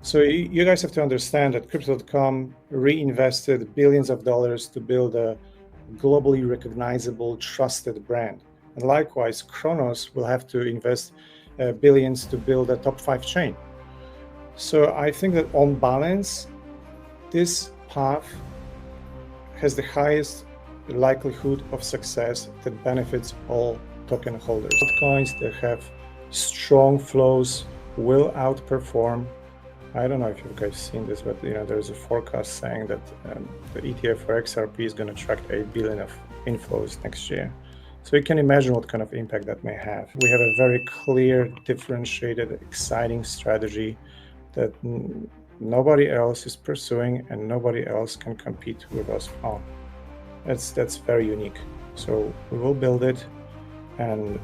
So you guys have to understand that Crypto.com reinvested billions of dollars to build a globally recognizable, trusted brand. And likewise, Cronos will have to invest billions to build a top 5 chain. So I think that on balance, this path has the highest likelihood of success that benefits all token holders. Altcoins that have strong flows will outperform. I don't know if you guys seen this, but there's a forecast saying that the ETF for XRP is going to attract 8 billion of inflows next year. So you can imagine what kind of impact that may have. We have a very clear, differentiated, exciting strategy that nobody else is pursuing and nobody else can compete with us on. That's very unique. So we will build it, and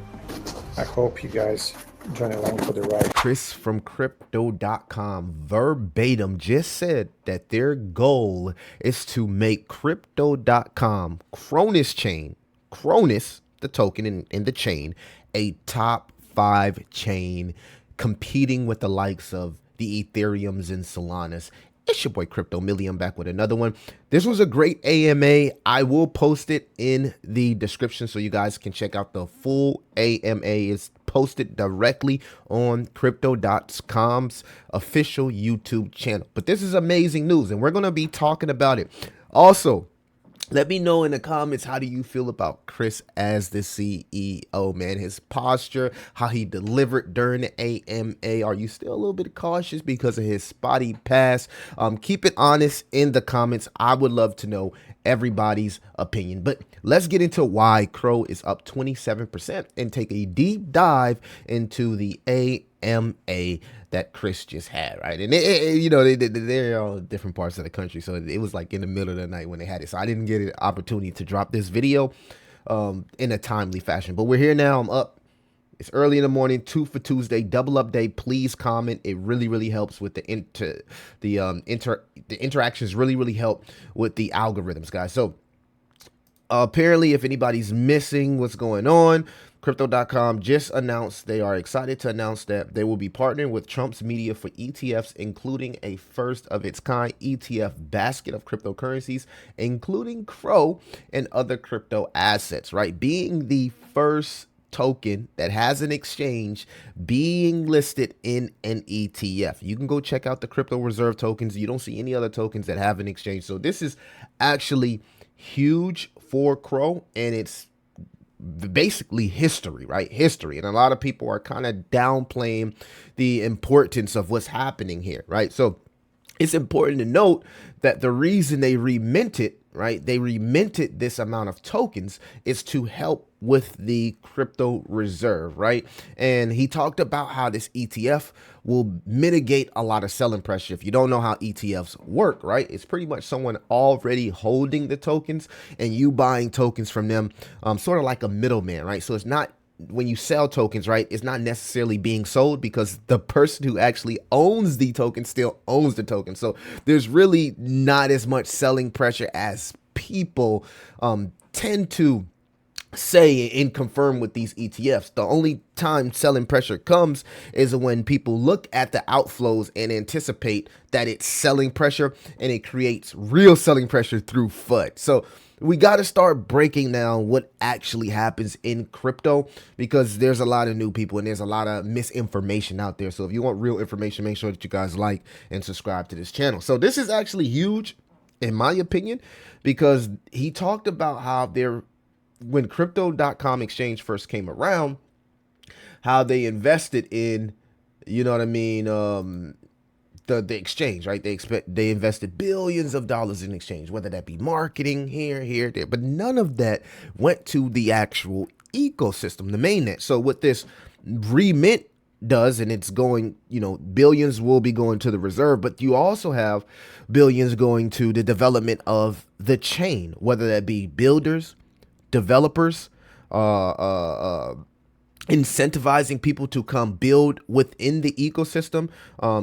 I hope you guys join along for the ride. Chris from crypto.com verbatim just said that their goal is to make crypto.com Cronos chain, Cronos, the token in the chain, a top 5 chain competing with the likes of the Ethereums and Solanas. It's your boy Crypto Million back with another one. This was a great AMA. I will post it in the description so you guys can check out the full AMA. It's posted directly on crypto.com's official YouTube channel. But this is amazing news, and we're going to be talking about it. Also, let me know in the comments, how do you feel about Chris as the CEO, man? His posture, how he delivered during the AMA. Are you still a little bit cautious because of his spotty pass? Keep it honest in the comments. I would love to know everybody's opinion. But let's get into why Crow is up 27% and take a deep dive into the AMA that Chris just had, right? And they're all different parts of the country, so it was like in the middle of the night when they had it. So I didn't get an opportunity to drop this video in a timely fashion. But we're here now. I'm up. It's early in the morning, 2 for Tuesday, double up day. Please comment. It really helps with the interactions. Really help with the algorithms, guys. So apparently, if anybody's missing what's going on, Crypto.com just announced they are excited to announce that they will be partnering with Trump's Media for ETFs, including a first of its kind ETF basket of cryptocurrencies, including Crow and other crypto assets, right? Being the first token that has an exchange being listed in an ETF. You can go check out the crypto reserve tokens. You don't see any other tokens that have an exchange. So this is actually huge for Crow, and it's basically history, right? History. And a lot of people are kind of downplaying the importance of what's happening here, right? So it's important to note that the reason they reminted, right? They reminted this amount of tokens is to help with the crypto reserve, right? And he talked about how this ETF will mitigate a lot of selling pressure. If you don't know how ETFs work, right? It's pretty much someone already holding the tokens and you buying tokens from them, sort of like a middleman, right? So it's not, when you sell tokens, right, it's not necessarily being sold because the person who actually owns the token still owns the token. So there's really not as much selling pressure as people tend to say and confirm with these ETFs. The only time selling pressure comes is when people look at the outflows and anticipate that it's selling pressure, and it creates real selling pressure through FUD. So we got to start breaking down what actually happens in crypto, because there's a lot of new people and there's a lot of misinformation out there. So if you want real information, make sure that you guys like and subscribe to this channel. So this is actually huge, in my opinion, because he talked about how when crypto.com exchange first came around, how they invested in, you know what I mean, the exchange, right? They invested billions of dollars in exchange, whether that be marketing here, there, but none of that went to the actual ecosystem, the mainnet. So what this remint does, and it's going, billions will be going to the reserve, but you also have billions going to the development of the chain, whether that be builders, developers, incentivizing people to come build within the ecosystem,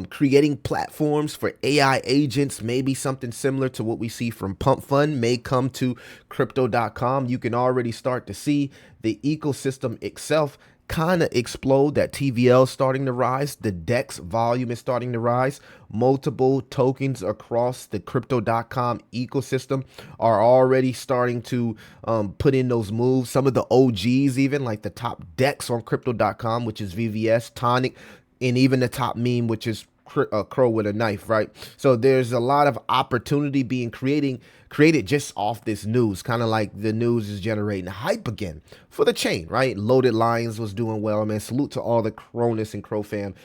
creating platforms for AI agents, maybe something similar to what we see from Pump Fund may come to crypto.com. You can already start to see the ecosystem itself kind of explode, that TVL is starting to rise, the DEX volume is starting to rise. Multiple tokens across the crypto.com ecosystem are already starting to put in those moves. Some of the OGs, even like the top DEX on crypto.com, which is VVS, Tonic, and even the top meme, which is crow with a knife, right? So there's a lot of opportunity being created just off this news, kind of like the news is generating hype again for the chain, right? Loaded Lions was doing well, man. Salute to all the Cronos and crofam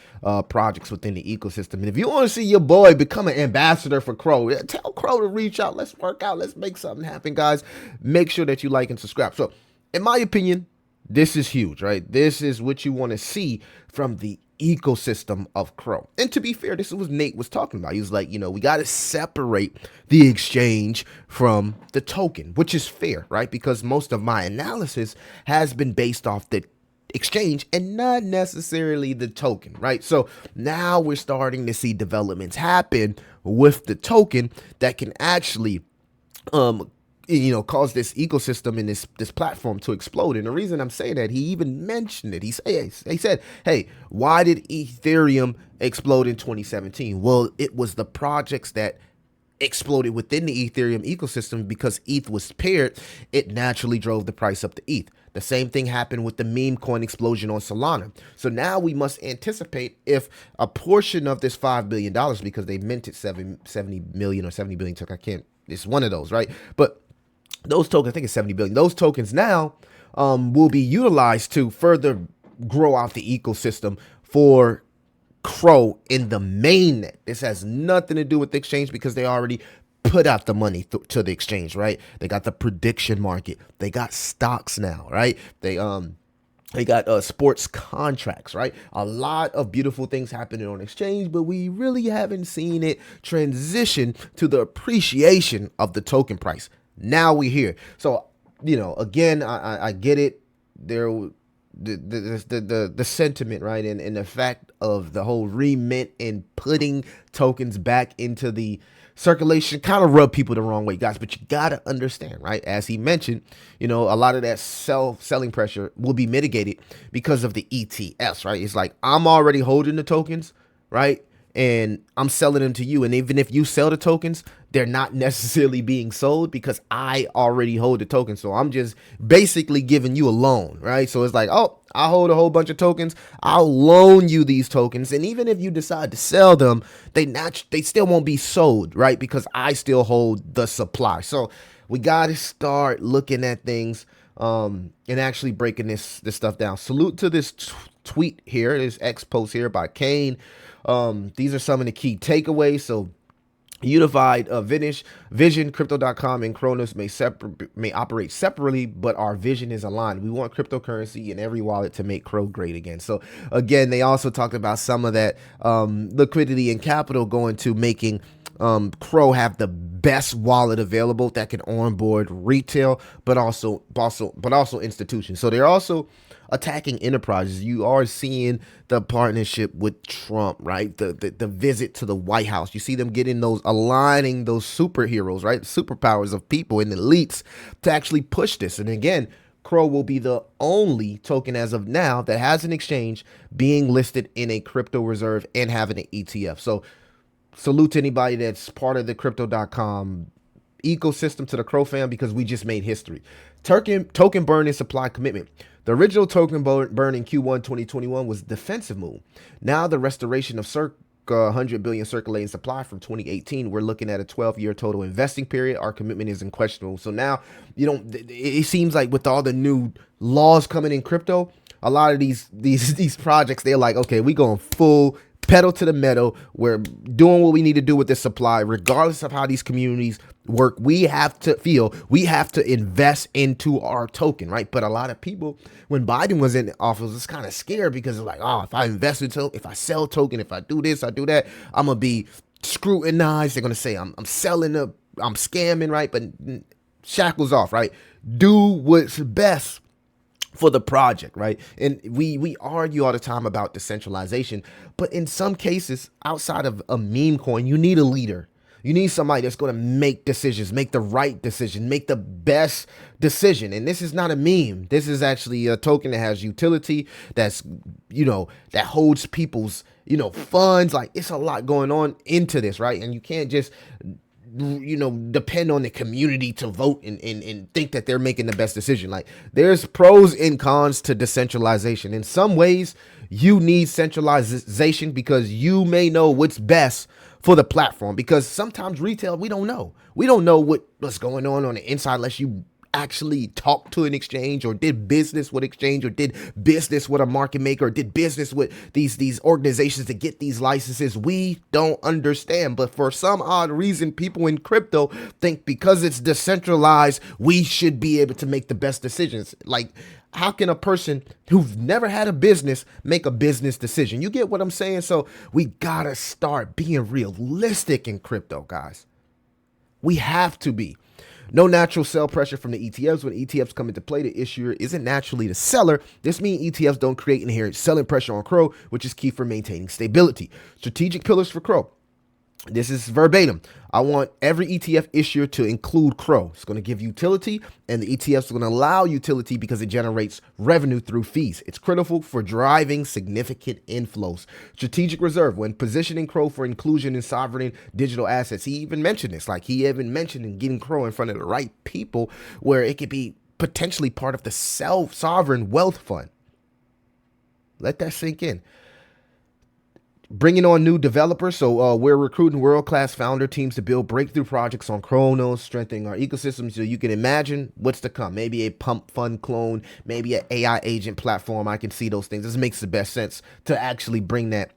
projects within the ecosystem. And if you want to see your boy become an ambassador for Crow, tell Crow to reach out. Let's work out. Let's make something happen, guys. Make sure that you like and subscribe. So in my opinion, this is huge, right? This is what you want to see from the ecosystem of Crow. And to be fair, this is what Nate was talking about. He was like, we got to separate the exchange from the token, which is fair, right? Because most of my analysis has been based off the exchange and not necessarily the token, right? So now we're starting to see developments happen with the token that can actually cause this ecosystem and this platform to explode. And the reason I'm saying that, he even mentioned it. He said, hey, why did Ethereum explode in 2017? Well, it was the projects that exploded within the Ethereum ecosystem. Because ETH was paired, it naturally drove the price up to ETH. The same thing happened with the meme coin explosion on Solana. So now we must anticipate if a portion of this $5 billion, because they minted 70 million or 70 billion, I can't, it's one of those, right? But those tokens, I think it's 70 billion. Those tokens now will be utilized to further grow out the ecosystem for Crow in the mainnet. This has nothing to do with the exchange because they already put out the money to the exchange, right? They got the prediction market. They got stocks now, right? They got sports contracts, right? A lot of beautiful things happening on exchange, but we really haven't seen it transition to the appreciation of the token price. Now we're here. So, again, I get it. The sentiment, right? And the fact of the whole remint and putting tokens back into the circulation kind of rub people the wrong way, guys. But you got to understand, right? As he mentioned, a lot of that selling pressure will be mitigated because of the ETFs, right? It's like, I'm already holding the tokens, right? And I'm selling them to you. And even if you sell the tokens, they're not necessarily being sold because I already hold the token. So I'm just basically giving you a loan, right? So it's like, oh, I hold a whole bunch of tokens. I'll loan you these tokens. And even if you decide to sell them, they still won't be sold, right? Because I still hold the supply. So we got to start looking at things and actually breaking this stuff down. Salute to this tweet here, this X post here by Kane. These are some of the key takeaways. So unified vision, crypto.com and Cronos may operate separately, but our vision is aligned. We want cryptocurrency in every wallet to make Crow great again. So again, they also talked about some of that liquidity and capital going to making Crow have the best wallet available that can onboard retail, but also institutions. So they're also attacking enterprises. You are seeing the partnership with Trump, right? The visit to the White House. You see them getting aligning those superheroes, right? Superpowers of people and elites to actually push this. And again, Crow will be the only token as of now that has an exchange being listed in a crypto reserve and having an ETF. So salute to anybody that's part of the crypto.com ecosystem, to the crofam, because we just made history. Token burn and supply commitment. The original token burn in Q1 2021 was a defensive move. Now the restoration of circa 100 billion circulating supply from 2018, we're looking at a 12-year total investing period. Our commitment is unquestionable. So now, it seems like with all the new laws coming in crypto, a lot of these projects, they're like, okay, we going full pedal to the metal. We're doing what we need to do with this supply, regardless of how these communities work. We have to invest into our token, right? But a lot of people, when Biden was in office, was kind of scared because it's like, oh, if I invest in token, if I sell token, if I do this, I do that, I'm gonna be scrutinized. They're gonna say I'm selling I'm scamming, right? But shackles off, right? Do what's best for the project, right? And we argue all the time about decentralization, but in some cases, outside of a meme coin, you need a leader. You need somebody that's going to make decisions, make the right decision, make the best decision. And this is not a meme. This is actually a token that has utility, that's, that holds people's, funds. Like, it's a lot going on into this, right? And you can't just depend on the community to vote and think that they're making the best decision. Like, there's pros and cons to decentralization. In some ways, you need centralization because you may know what's best for the platform. Because sometimes retail, we don't know. We don't know what's going on the inside unless you actually talked to an exchange or did business with exchange or did business with a market maker or did business with these organizations to get these licenses. We don't understand. But for some odd reason, people in crypto think because it's decentralized, we should be able to make the best decisions. Like, how can a person who's never had a business make a business decision? You get what I'm saying? So we gotta start being realistic in crypto, guys. We have to be. No natural sell pressure from the ETFs. When ETFs come into play, the issuer isn't naturally the seller. This means ETFs don't create inherent selling pressure on Crow, which is key for maintaining stability. Strategic pillars for Crow. This is verbatim. I want every ETF issuer to include Crow. It's going to give utility, and the ETFs are going to allow utility because it generates revenue through fees. It's critical for driving significant inflows. Strategic reserve, when positioning Crow for inclusion in sovereign digital assets. He even mentioned this, like he even mentioned in getting Crow in front of the right people where it could be potentially part of the sovereign wealth fund. Let that sink in. Bringing on new developers. So we're recruiting world-class founder teams to build breakthrough projects on Cronos, strengthening our ecosystem. So you can imagine what's to come. Maybe a pump fund clone, maybe an AI agent platform. I can see those things. This makes the best sense to actually bring that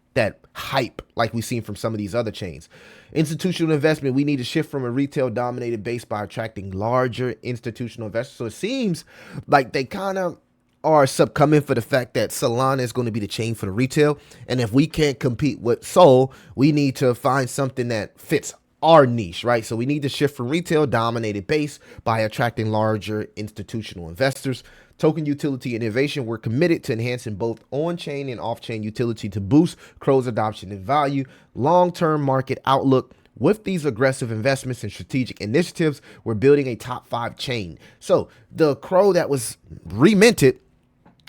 hype like we've seen from some of these other chains. Institutional investment. We need to shift from a retail dominated base by attracting larger institutional investors. So it seems like they kind of are succumbing for the fact that Solana is going to be the chain for the retail. And if we can't compete with Sol, we need to find something that fits our niche, right? So we need to shift from retail dominated base by attracting larger institutional investors. Token utility and innovation. We're committed to enhancing both on-chain and off-chain utility to boost Crow's adoption and value. Long-term market outlook. With these aggressive investments and strategic initiatives, we're building a top 5 chain. So the Crow that was reminted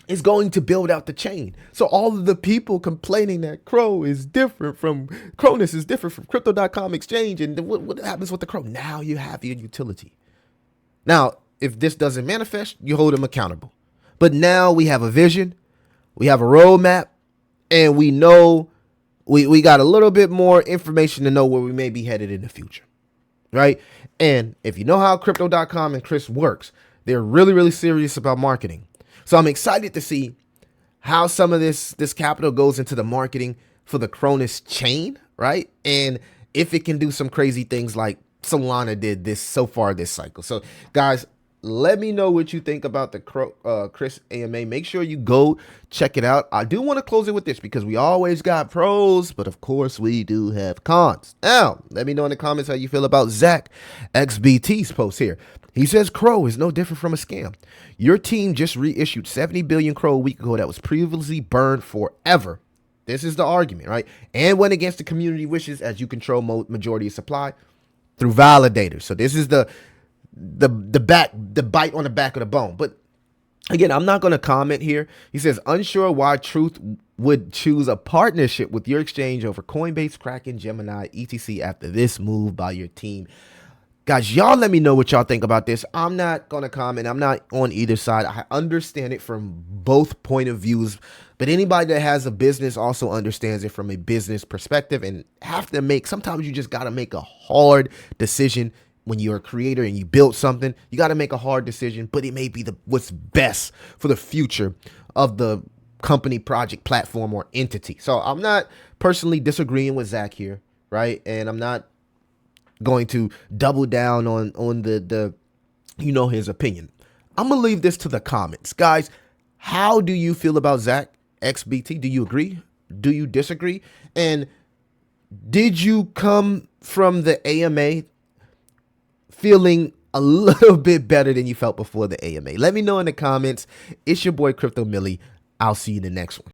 is going to build out the chain. So all of the people complaining that Crow is different from Cronos is different from crypto.com exchange, and what happens with the Crow? Now you have your utility. Now, if this doesn't manifest, you hold them accountable. But now we have a vision, we have a roadmap, and we know we got a little bit more information to know where we may be headed in the future, right? And if you know how crypto.com and Chris works, they're really, really serious about marketing. So I'm excited to see how some of this capital goes into the marketing for the Cronos chain, right? And if it can do some crazy things like Solana did this so far this cycle. So guys, let me know what you think about the Chris AMA. Make sure you go check it out. I do want to close it with this because we always got pros, but of course we do have cons. Now, let me know in the comments how you feel about Zach XBT's post here. He says Crow is no different from a scam. Your team just reissued 70 billion Crow a week ago that was previously burned forever. This is the argument, right? And went against the community wishes as you control majority of supply through validators. So this is the bite on the back of the bone. But again, I'm not going to comment here. He says, unsure why Truth would choose a partnership with your exchange over Coinbase, Kraken, Gemini, etc. after this move by your team. Guys, y'all let me know what y'all think about this. I'm not going to comment. I'm not on either side. I understand it from both point of views, but anybody that has a business also understands it from a business perspective and sometimes you just got to make a hard decision. When you're a creator and you build something, you got to make a hard decision, but it may be what's best for the future of the company, project, platform, or entity. So I'm not personally disagreeing with Zach here, right? And I'm not going to double down on the his opinion. I'm gonna leave this to the comments, guys. How do you feel about Zach XBT? Do you agree? Do you disagree? And did you come from the AMA feeling a little bit better than you felt before the AMA? Let me know in the comments. It's your boy Crypto Millie. I'll see you in the next one.